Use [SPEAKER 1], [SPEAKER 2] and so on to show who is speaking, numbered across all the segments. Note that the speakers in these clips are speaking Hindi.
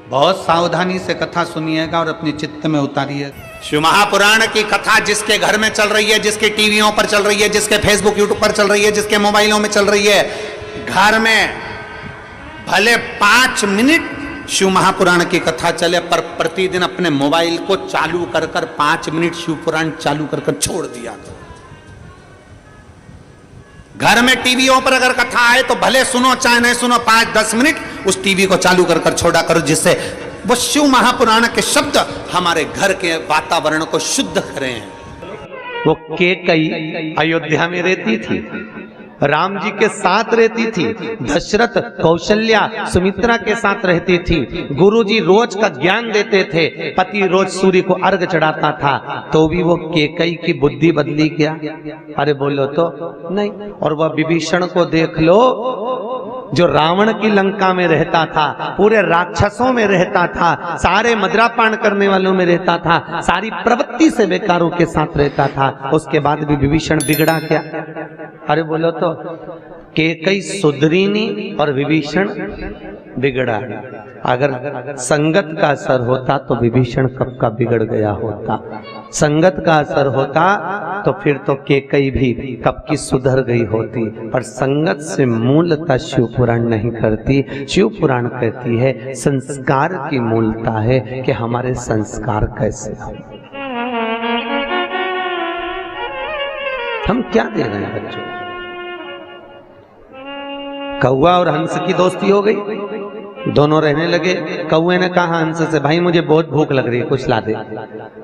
[SPEAKER 1] बहुत सावधानी से कथा सुनिएगा और अपने चित्त में उतारिएगा।
[SPEAKER 2] शिव महापुराण की कथा जिसके घर में चल रही है, जिसके टीवियों पर चल रही है, जिसके फेसबुक यूट्यूब पर चल रही है, जिसके मोबाइलों में चल रही है, घर में भले 5 मिनट शिव महापुराण की कथा चले, पर प्रतिदिन अपने मोबाइल को चालू कर 5 मिनट शिव पुराण चालू कर छोड़ दिया। घर में टीवियों पर अगर कथा आए तो भले सुनो चाहे नहीं सुनो, 5-10 मिनट उस टीवी को चालू कर छोड़ा करो, जिससे वो शिव महापुराण के शब्द हमारे घर के वातावरण को शुद्ध करें।
[SPEAKER 3] वो कैकेयी अयोध्या में रहती थी, राम जी के साथ रहती थी, दशरथ कौशल्या सुमित्रा के साथ रहती थी, गुरुजी रोज का ज्ञान देते थे, पति रोज सूर्य को अर्घ चढ़ाता था, तो भी वो कैकेयी की बुद्धि बदली क्या? अरे बोलो तो नहीं। और वह विभीषण को देख लो, जो रावण की लंका में रहता था, पूरे राक्षसों में रहता था, सारे मदिरापान करने वालों में रहता था, सारी प्रवृत्ति से बेकारों के साथ रहता था, उसके बाद भी विभीषण बिगड़ा क्या? अरे बोलो तो कैकेयी सुधरी नहीं और विभीषण बिगड़ा। अगर संगत का असर होता तो विभीषण कब का बिगड़ गया होता। संगत का असर होता तो फिर तो कैकेयी भी कब की सुधर गई होती। पर संगत से मूलता शिव पुराण नहीं करती। शिव पुराण कहती है संस्कार की मूलता है कि हमारे संस्कार कैसे हो, हम क्या दे रहे हैं बच्चों। कौवा और हंस की दोस्ती हो गई, दोनों रहने लगे। कौवे ने कहा हंस से, भाई मुझे बहुत भूख लग रही है, कुछ ला दे।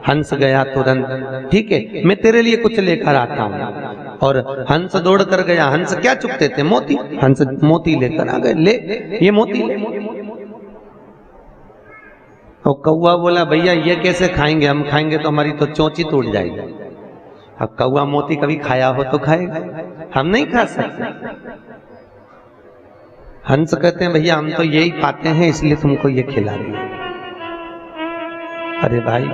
[SPEAKER 3] हंस गया तुरंत, ठीक है मैं तेरे लिए कुछ लेकर आता हूँ। और हंस दौड़ कर गया। हंस क्या चुगते थे? मोती। हंस मोती लेकर आ गए, ले ये मोती ले। और कौवा बोला भैया ये कैसे खाएंगे, हम खाएंगे तो हमारी तो चोंची टूट जाएगी। अब कौवा मोती कभी खाया हो तो खाएगा, हम नहीं खा सकते। हंस कहते हैं भैया हम तो यही खाते हैं इसलिए तुमको ये खिला दिया। अरे भाई,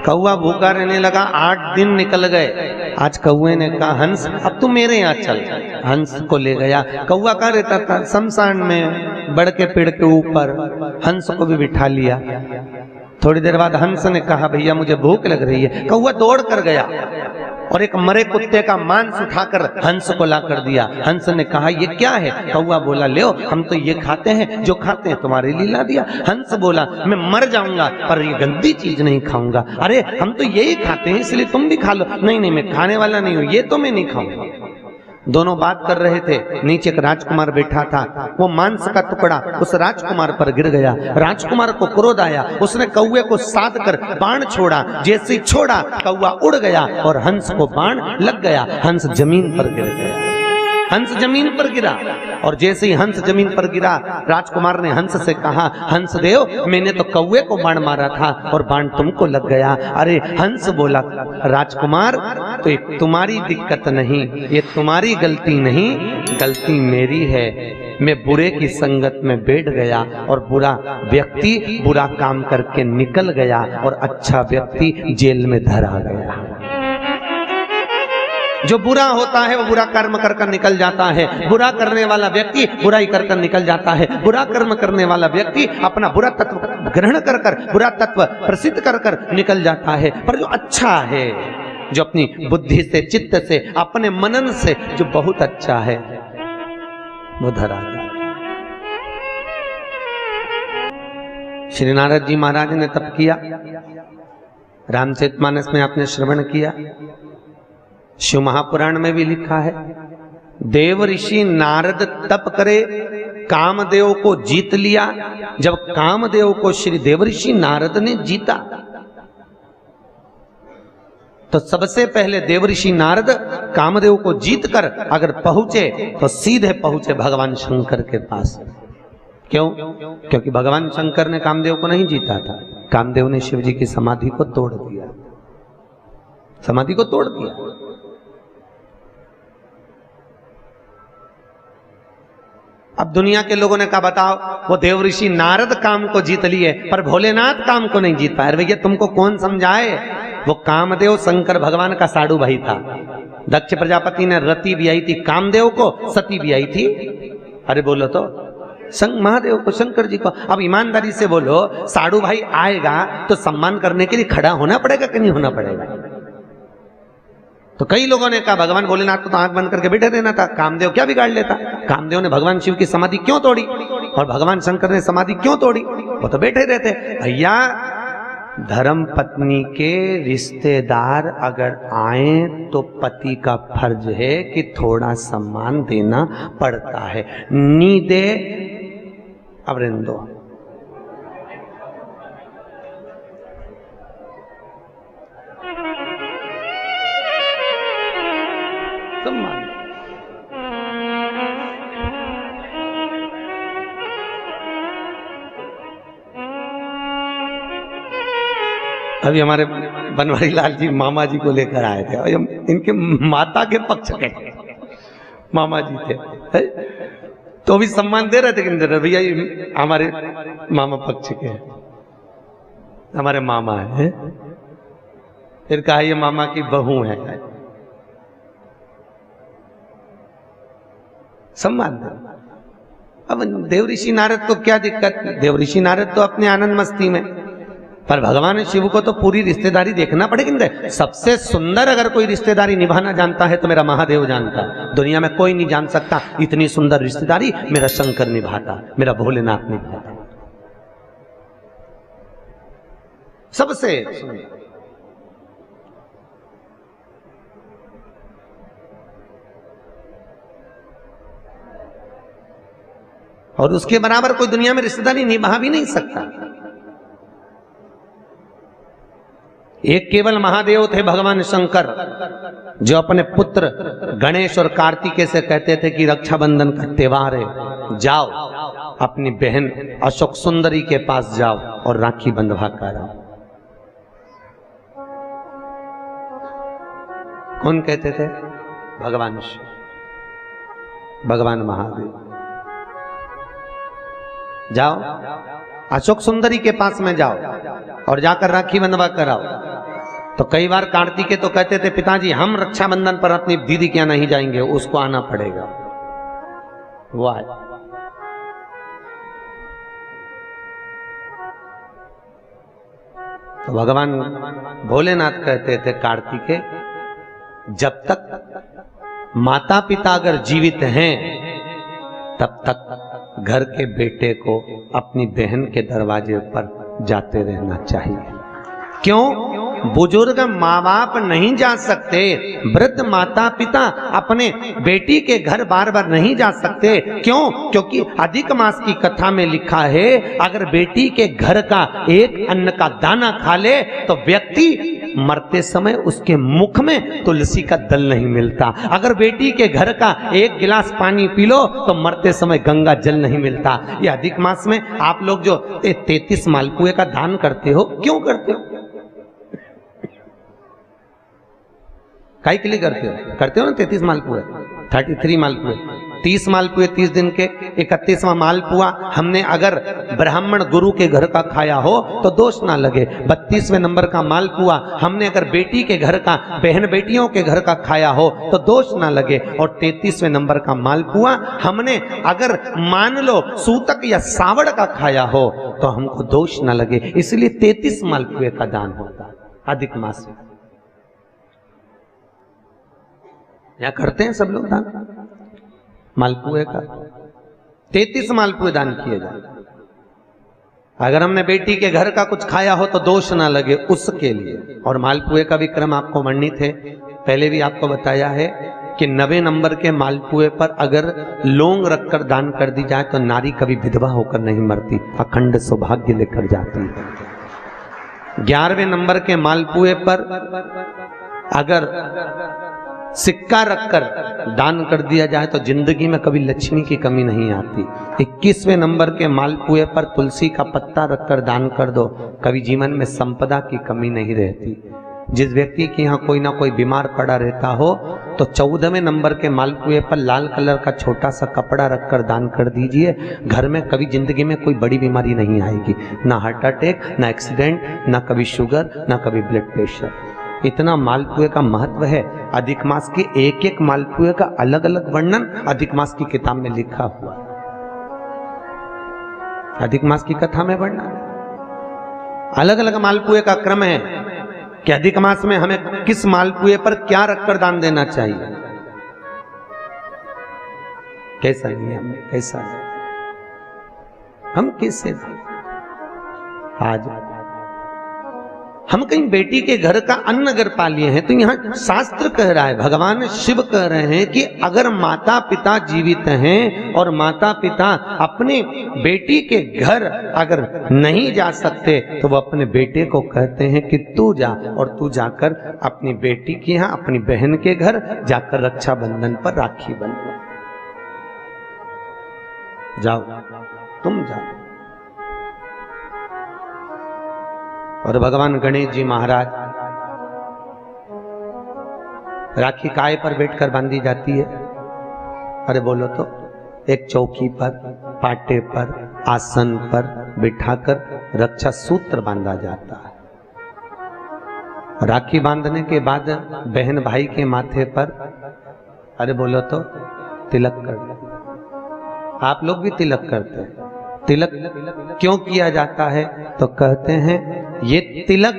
[SPEAKER 3] कौवा भूखा रहने लगा, 8 दिन निकल गए। आज कौवे ने कहा हंस अब तू मेरे यहाँ चल। हंस को ले गया। कौवा कहाँ रहता था? शमशान में, बड़ के पेड़ के ऊपर। हंस को भी बिठा लिया। थोड़ी देर बाद हंस ने कहा भैया मुझे भूख लग रही है। कौवा दौड़ कर गया और एक मरे कुत्ते का मांस उठाकर हंस को ला कर दिया। हंस ने कहा ये क्या है? कौवा बोला ले हम तो ये खाते हैं, जो खाते हैं तुम्हारे लिए ला दिया। हंस बोला मैं मर जाऊंगा पर ये गंदी चीज नहीं खाऊंगा। अरे हम तो यही खाते हैं इसलिए तुम भी खा लो। नहीं नहीं मैं खाने वाला नहीं हूं, ये तो मैं नहीं खाऊंगा। दोनों बात कर रहे थे। नीचे एक राजकुमार बैठा था, वो मांस का टुकड़ा उस राजकुमार पर गिर गया। राजकुमार को क्रोध आया, उसने कौवे को साध कर बाण छोड़ा। जैसे ही छोड़ा कौवा उड़ गया और हंस को बाण लग गया। हंस जमीन पर गिर गया। हंस जमीन पर गिरा और जैसे ही हंस जमीन पर गिरा राजकुमार ने हंस से कहा हंस देव मैंने तो कौवे को बाण मारा था और बाण तुमको लग गया। अरे हंस बोला राजकुमार तो ये तुम्हारी दिक्कत नहीं, ये तुम्हारी गलती नहीं, गलती मेरी है। मैं बुरे की संगत में बैठ गया और बुरा व्यक्ति बुरा काम करके निकल गया और अच्छा व्यक्ति जेल में धरा गया। जो बुरा होता है वो बुरा कर्म कर कर निकल जाता है। बुरा करने वाला व्यक्ति बुराई कर कर निकल जाता है। बुरा कर्म करने वाला व्यक्ति अपना बुरा तत्व ग्रहण कर कर, बुरा तत्व प्रसिद्ध कर कर निकल जाता है। पर जो अच्छा है, जो अपनी बुद्धि से, चित्त से, अपने मनन से जो बहुत अच्छा है वो धरा जाता है। श्री नारद जी महाराज ने तप किया। रामचरितमानस में आपने श्रवण किया। शिव महापुराण में भी लिखा है देव ऋषि नारद तप करे कामदेव को जीत लिया। जब कामदेव को श्री देवऋषि नारद ने जीता तो सबसे पहले देवऋषि नारद कामदेव को जीतकर अगर पहुंचे तो सीधे पहुंचे भगवान शंकर के पास। क्यों? क्योंकि भगवान शंकर ने कामदेव को नहीं जीता था। कामदेव ने शिव जी की समाधि को तोड़ दिया, समाधि को तोड़ दिया। अब दुनिया के लोगों ने कहा बताओ वो देवऋषि नारद काम को जीत लिए पर भोलेनाथ काम को नहीं जीत पाए। भैया तुमको कौन समझाए? वो कामदेव शंकर भगवान का साड़ू भाई था। दक्ष प्रजापति ने रति भी आई थी कामदेव को, सती भी आई थी। अरे बोलो तो महादेव को, शंकर जी को। अब ईमानदारी से बोलो, साड़ू भाई आएगा तो सम्मान करने के लिए खड़ा होना पड़ेगा कि नहीं होना पड़ेगा? तो कई लोगों ने कहा भगवान भोलेनाथ को तो आंख बंद करके बैठे रहना था, कामदेव क्या बिगाड़ लेता? कामदेव ने भगवान शिव की समाधि क्यों तोड़ी और भगवान शंकर ने समाधि क्यों तोड़ी? वो तो बैठे रहते। भैया, धर्म पत्नी के रिश्तेदार अगर आए तो पति का फर्ज है कि थोड़ा सम्मान देना पड़ता है। नी दे अब रहने दो। सम्मान अभी हमारे बनवारी लाल जी मामा जी को लेकर आए थे और इनके माता के पक्ष के मामा जी थे, है? तो अभी सम्मान दे रहे थे कि नहीं दे रहे? भैया ये हमारे मामा पक्ष के हैं, हमारे मामा है। फिर कहा ये मामा की बहू है, सम्मान दे। अब देवऋषि नारद को क्या दिक्कत? देवऋषि नारद तो अपने आनंद मस्ती में, पर भगवान शिव को तो पूरी रिश्तेदारी देखना पड़ेगी ना। सबसे सुंदर अगर कोई रिश्तेदारी निभाना जानता है तो मेरा महादेव जानता है। दुनिया में कोई नहीं जान सकता इतनी सुंदर रिश्तेदारी मेरा शंकर निभाता, मेरा भोलेनाथ निभाता, सबसे सुंदर। और उसके बराबर कोई दुनिया में रिश्तेदारी निभा भी नहीं सकता। एक केवल महादेव थे भगवान शंकर, जो अपने पुत्र गणेश और कार्तिकेय से कहते थे कि रक्षाबंधन का त्योहार है, जाओ अपनी बहन अशोक सुंदरी के पास जाओ और राखी बंधवा कर आओ। कौन कहते थे? भगवान शिव, भगवान महादेव। जाओ अशोक सुंदरी के पास में जाओ और जाकर राखी बंधवा कराओ। तो कई बार कार्तिकेय तो कहते थे पिताजी हम रक्षाबंधन पर अपनी दीदी के यहाँ नहीं जाएंगे, उसको आना पड़ेगा। वो आए। तो भगवान भोलेनाथ कहते थे कार्तिकेय, जब तक माता पिता अगर जीवित हैं तब तक घर के बेटे को अपनी बहन के दरवाजे पर जाते रहना चाहिए। क्यों? बुजुर्ग माँ बाप नहीं जा सकते, वृद्ध माता पिता अपने बेटी के घर बार बार नहीं जा सकते। क्यों? क्योंकि अधिक मास की कथा में लिखा है अगर बेटी के घर का एक अन्न का दाना खा ले तो व्यक्ति मरते समय उसके मुख में तुलसी का दल नहीं मिलता। अगर बेटी के घर का एक गिलास पानी पी लो तो मरते समय गंगा जल नहीं मिलता। ये अधिक मास में आप लोग जो 33 मालपुए का दान करते हो, क्यों करते हो? काहे के लिए करते हो? करते हो ना 33 मालपुए, 33 मालपुए, 30 मालपुए 30 दिन के, 31वां मालपुआ हमने अगर ब्राह्मण गुरु के घर का खाया हो तो दोष ना लगे। 32वें नंबर का मालपुआ हमने अगर बेटी के घर का, बहन बेटियों के घर का खाया हो तो दोष ना लगे। और 33वें नंबर का मालपुआ हमने अगर मान लो सूतक या सावड़ का खाया हो तो हमको दोष ना लगे। इसलिए 33 मालपुए का दान होता अधिक मास में। या करते हैं सब लोग दान मालपुए का। 33 मालपुए दान किए जाए। अगर हमने बेटी के घर का कुछ खाया हो तो दोष ना लगे, उसके लिए। और मालपुए का भी क्रम आपको वर्णित है, पहले भी आपको बताया है कि 90 नंबर के मालपुए पर अगर लौंग रखकर दान कर दी जाए तो नारी कभी विधवा होकर नहीं मरती, अखंड सौभाग्य लेकर जाती है। 11वें नंबर के मालपुए पर अगर सिक्का रखकर दान कर दिया जाए तो जिंदगी में कभी लक्ष्मी की कमी नहीं आती। 21वें नंबर के मालपुए पर तुलसी का पत्ता रखकर दान कर दो, कभी जीवन में संपदा की कमी नहीं रहती। जिस व्यक्ति के यहाँ कोई ना कोई बीमार पड़ा रहता हो तो 14वें नंबर के मालपुए पर लाल कलर का छोटा सा कपड़ा रखकर दान कर दीजिए। घर में कभी जिंदगी में कोई बड़ी बीमारी नहीं आएगी, ना हार्ट अटैक, ना एक्सीडेंट, ना कभी शुगर, ना कभी ब्लड प्रेशर। इतना मालपुए का महत्व है। अधिक मास के एक एक मालपुए का अलग अलग वर्णन अधिक मास की किताब में लिखा हुआ। अधिक मास की कथा में बढ़ना, अलग अलग मालपुए का क्रम है कि अधिक मास में हमें किस मालपुए पर क्या रखकर दान देना चाहिए, कैसा नियम है, कैसा हम कैसे आज हम कहीं बेटी के घर का अन्न अगर पा लिए हैं तो यहां शास्त्र कह रहा है, भगवान शिव कह रहे हैं कि अगर माता पिता जीवित हैं और माता पिता अपने बेटी के घर अगर नहीं जा सकते तो वो अपने बेटे को कहते हैं कि तू जा, और तू जाकर अपनी बेटी के यहाँ अपनी बहन के घर जाकर रक्षाबंधन पर राखी बंधो, जाओ तुम जाओ। और भगवान गणेश जी महाराज राखी काय पर बैठकर बांधी जाती है? अरे बोलो तो, एक चौकी पर, पाटे पर, आसन पर बिठाकर रक्षा सूत्र बांधा जाता है। राखी बांधने के बाद बहन भाई के माथे पर, अरे बोलो तो, तिलक कर दो। आप लोग भी तिलक करते हैं। तिलक क्यों किया जाता है? तो कहते हैं ये तिलक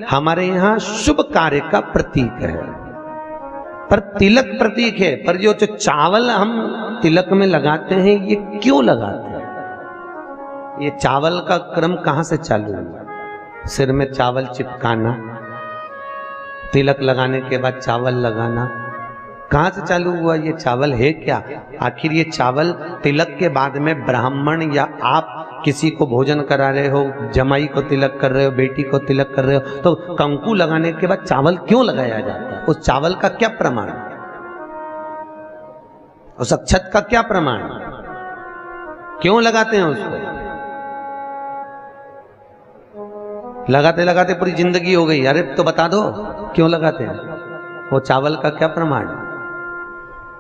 [SPEAKER 3] हमारे यहाँ शुभ कार्य का प्रतीक है। पर तिलक प्रतीक है, पर जो चावल हम तिलक में लगाते हैं ये क्यों लगाते हैं? ये चावल का क्रम कहां से चालू हुआ? सिर में चावल चिपकाना, तिलक लगाने के बाद चावल लगाना, कहां से चालू हुआ? ये चावल है क्या? आखिर ये चावल तिलक के बाद में ब्राह्मण या आप किसी को भोजन करा रहे हो, जमाई को तिलक कर रहे हो, बेटी को तिलक कर रहे हो, तो कंकु लगाने के बाद चावल क्यों लगाया जाता है? उस चावल का क्या प्रमाण? उस अक्षत का क्या प्रमाण? क्यों लगाते हैं उसको? लगाते लगाते पूरी जिंदगी हो गई, अरे तो बता दो क्यों लगाते हैं? वो चावल का क्या प्रमाण है?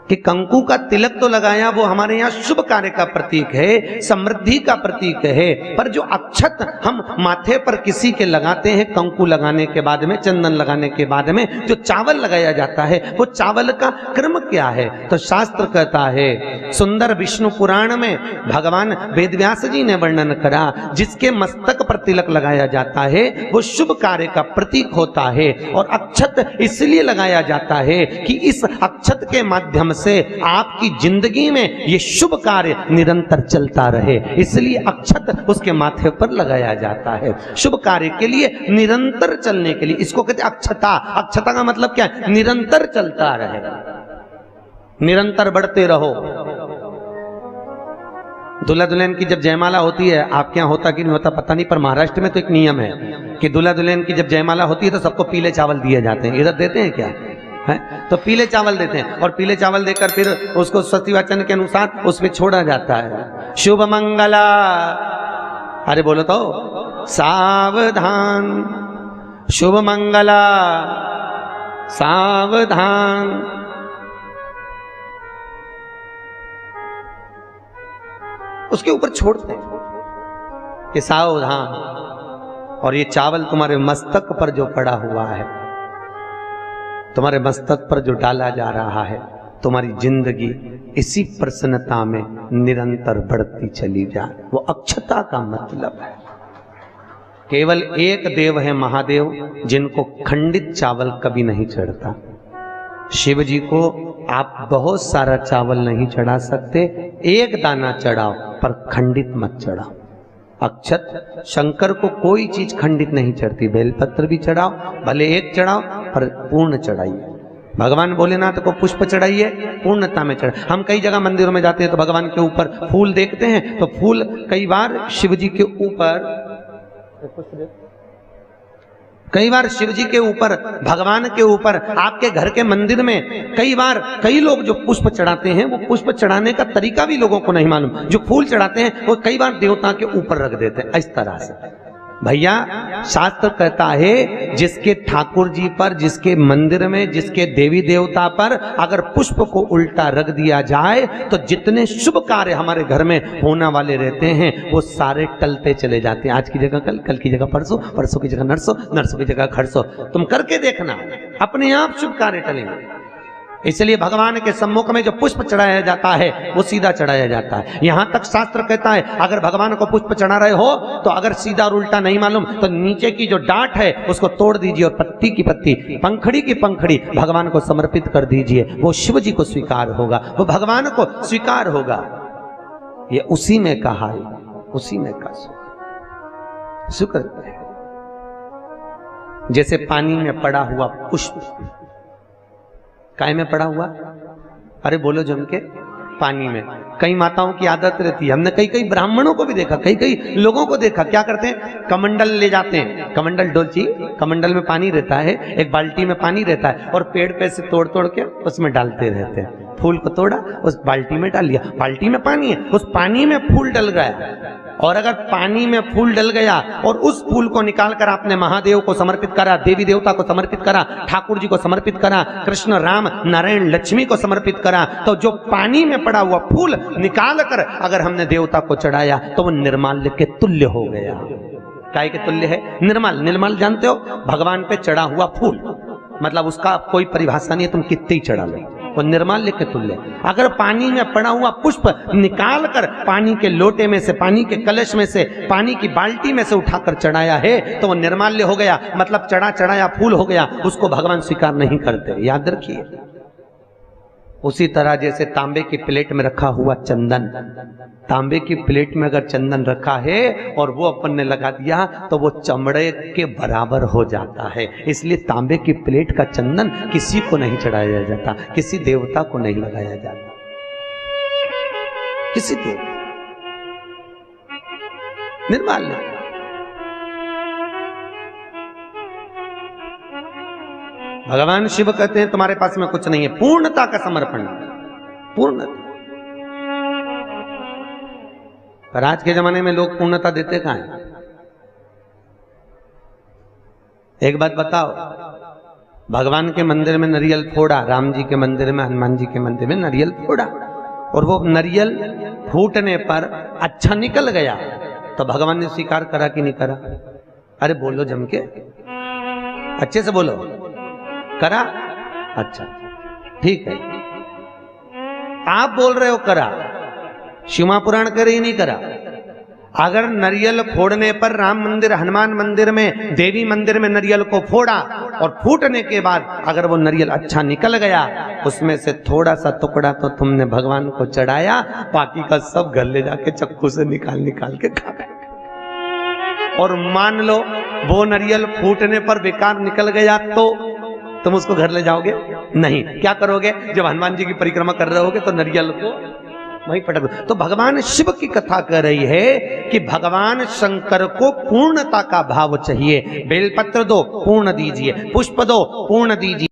[SPEAKER 3] कि कंकु का तिलक तो लगाया, वो हमारे यहाँ शुभ कार्य का प्रतीक है, समृद्धि का प्रतीक है। पर जो अक्षत हम माथे पर किसी के लगाते हैं कंकु लगाने के बाद में, चंदन लगाने के बाद में जो चावल लगाया जाता है, वो चावल का क्रम क्या है? तो शास्त्र कहता है, सुंदर विष्णु पुराण में भगवान वेदव्यास जी ने वर्णन करा, जिसके मस्तक पर तिलक लगाया जाता है वो शुभ कार्य का प्रतीक होता है। और अक्षत इसलिए लगाया जाता है कि इस अक्षत के माध्यम से आपकी जिंदगी में ये शुभ कार्य निरंतर चलता रहे, इसलिए अक्षत उसके माथे पर लगाया जाता है शुभ कार्य के लिए, निरंतर चलने के लिए। इसको कहते हैं अक्षता। अक्षता का मतलब क्या है? निरंतर चलता रहे, निरंतर बढ़ते रहो। दूल्हा दुल्हन की जब जयमाला होती है, आपके यहाँ होता कि नहीं होता पता नहीं, पर महाराष्ट्र में तो एक नियम है कि दूल्हा दुल्हन की जब जयमाला होती है तो सबको पीले चावल दिए जाते हैं। इधर देते हैं क्या है? तो पीले चावल देते हैं, और पीले चावल देकर फिर उसको स्वस्ति वाचन के अनुसार उस पर छोड़ा जाता है, शुभ मंगला। अरे बोलो तो, सावधान, शुभ मंगला, सावधान। उसके ऊपर छोड़ते हैं कि सावधान। और ये चावल तुम्हारे मस्तक पर जो पड़ा हुआ है, तुम्हारे मस्तक पर जो डाला जा रहा है, तुम्हारी जिंदगी इसी प्रसन्नता में निरंतर बढ़ती चली जाए। वो अक्षता का मतलब है। केवल एक देव है महादेव, जिनको खंडित चावल कभी नहीं चढ़ता। शिव जी को आप बहुत सारा चावल नहीं चढ़ा सकते, एक दाना चढ़ाओ, पर खंडित मत चढ़ाओ। अक्षत शंकर को कोई चीज खंडित नहीं चढ़ती, बेलपत्र भी चढ़ाओ, भले एक चढ़ाओ, पर पूर्ण चढ़ाइए। भगवान भोलेनाथ को पुष्प चढ़ाइए, पूर्णता में चढ़ाइए। हम कई जगह मंदिरों में जाते हैं तो भगवान के ऊपर फूल देखते हैं, तो फूल कई बार शिव जी के ऊपर, कई बार शिव जी के ऊपर, भगवान के ऊपर, आपके घर के मंदिर में कई बार कई लोग जो पुष्प चढ़ाते हैं, वो पुष्प चढ़ाने का तरीका भी लोगों को नहीं मालूम। जो फूल चढ़ाते हैं वो कई बार देवता के ऊपर रख देते हैं इस तरह से। भैया शास्त्र कहता है, जिसके ठाकुर जी पर, जिसके मंदिर में, जिसके देवी देवता पर अगर पुष्प को उल्टा रख दिया जाए तो जितने शुभ कार्य हमारे घर में होने वाले रहते हैं वो सारे टलते चले जाते हैं। आज की जगह कल, कल की जगह परसों, परसों की जगह नरसों, नरसों की जगह खरसों। तुम करके देखना, अपने आप शुभ कार्य टलेंगे। इसलिए भगवान के सम्मुख में जो पुष्प चढ़ाया जाता है वो सीधा चढ़ाया जाता है। यहां तक शास्त्र कहता है अगर भगवान को पुष्प चढ़ा रहे हो तो अगर सीधा और उल्टा नहीं मालूम तो नीचे की जो डांट है उसको तोड़ दीजिए और पत्ती की पत्ती, पंखड़ी की पंखड़ी भगवान को समर्पित कर दीजिए। वो शिव जी को स्वीकार होगा, वो भगवान को स्वीकार होगा। ये उसी में कहा है, उसी में का शुक्र है। जैसे पानी में पड़ा हुआ पुष्प, काय में पड़ा हुआ, अरे बोलो जम के, पानी में। कई माताओं की आदत रहती है, हमने कई ब्राह्मणों को भी देखा, कई लोगों को देखा, क्या करते हैं, कमंडल ले जाते हैं, कमंडल डोलची, कमंडल में पानी रहता है, एक बाल्टी में पानी रहता है और पेड़ पे से तोड़ के उसमें डालते रहते हैं। फूल को तोड़ा, उस बाल्टी में डाल दिया, बाल्टी में पानी है, उस पानी में फूल डल गया। और अगर पानी में फूल डल गया और उस फूल को निकालकर आपने महादेव को समर्पित करा, देवी देवता को समर्पित करा, ठाकुर जी को समर्पित करा, कृष्ण राम नारायण लक्ष्मी को समर्पित करा, तो जो पानी में पड़ा हुआ फूल निकालकर अगर हमने देवता को चढ़ाया तो वो निर्माल्य के तुल्य हो गया। काय के तुल्य है? निर्मल। निर्मल जानते हो, भगवान पे चढ़ा हुआ फूल, मतलब उसका कोई परिभाषा नहीं है, तुम कितने ही चढ़ा लो, वो निर्माल्य के तुल्य। अगर पानी में पड़ा हुआ पुष्प निकालकर पानी के लोटे में से, पानी के कलश में से, पानी की बाल्टी में से उठाकर चढ़ाया है तो वो निर्माल्य हो गया, मतलब चढ़ाया फूल हो गया, उसको भगवान स्वीकार नहीं करते, याद रखिए। उसी तरह जैसे तांबे की प्लेट में रखा हुआ चंदन, तांबे की प्लेट में अगर चंदन रखा है और वो अपन ने लगा दिया तो वो चमड़े के बराबर हो जाता है। इसलिए तांबे की प्लेट का चंदन किसी को नहीं चढ़ाया जाता, किसी देवता को नहीं लगाया जाता, किसी देवता, निर्माल्य। भगवान शिव कहते हैं तुम्हारे पास में कुछ नहीं है, पूर्णता का समर्पण, पूर्णता। पर आज के जमाने में लोग पूर्णता देते कहां हैं? एक बात बताओ, भगवान के मंदिर में नारियल फोड़ा, राम जी के मंदिर में, हनुमान जी के मंदिर में नारियल फोड़ा, और वो नारियल फूटने पर अच्छा निकल गया तो भगवान ने स्वीकार करा कि नहीं करा? अरे बोलो जम के, अच्छे से बोलो, करा? अच्छा ठीक है, आप बोल रहे हो करा, शिव पुराण करे ही नहीं करा। अगर नारियल फोड़ने पर राम मंदिर, हनुमान मंदिर में, देवी मंदिर में नारियल को फोड़ा और फूटने के बाद अगर वो नारियल अच्छा निकल गया, उसमें से थोड़ा सा टुकड़ा तो तुमने भगवान को चढ़ाया, बाकी का सब घर ले जाके चक्कू से निकाल के खा गए। और मान लो वो नारियल फूटने पर बेकार निकल गया तो तुम उसको घर ले जाओगे? नहीं। क्या करोगे? जब हनुमान जी की परिक्रमा कर रहे होगे तो नारियल को वहीं पटक दो। तो भगवान शिव की कथा कर रही है कि भगवान शंकर को पूर्णता का भाव चाहिए। बेलपत्र दो, पूर्ण दीजिए, पुष्प दो, पूर्ण दीजिए।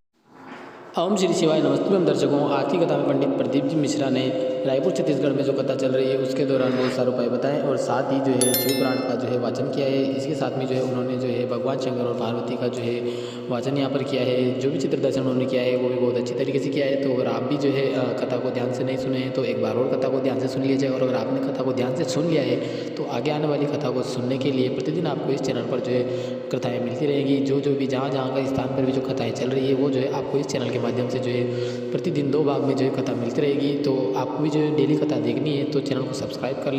[SPEAKER 4] ओम श्री शिवाय। नमस्ते हम दर्शकों, आज की कथा में पंडित प्रदीप जी मिश्रा ने रायपुर छत्तीसगढ़ में जो कथा चल रही है उसके दौरान बहुत सारे उपाय बताए और साथ ही जो है शिव पुराण का जो है वाचन किया है। इसके साथ में जो है उन्होंने जो है भगवान शंकर और पार्वती का जो है वाचन यहाँ पर किया है। जो भी चित्र दर्शन उन्होंने किया है वो भी बहुत अच्छी तरीके से किया है। तो अगर आप भी जो है कथा को ध्यान से नहीं सुने हैं तो एक बार और कथा को ध्यान से सुन लीजिए, और अगर आपने कथा को ध्यान से सुन लिया है तो आगे आने वाली कथा को सुनने के लिए प्रतिदिन आपको इस चैनल पर जो है कथाएँ मिलती रहेंगी। जो भी जहाँ का स्थान पर भी जो कथाएँ चल रही है वो जो है आपको इस चैनल के माध्यम से जो है प्रतिदिन 2 भाग में जो है कथा मिलती रहेगी। तो आपको भी जो है डेली कथा देखनी है तो चैनल को सब्सक्राइब कर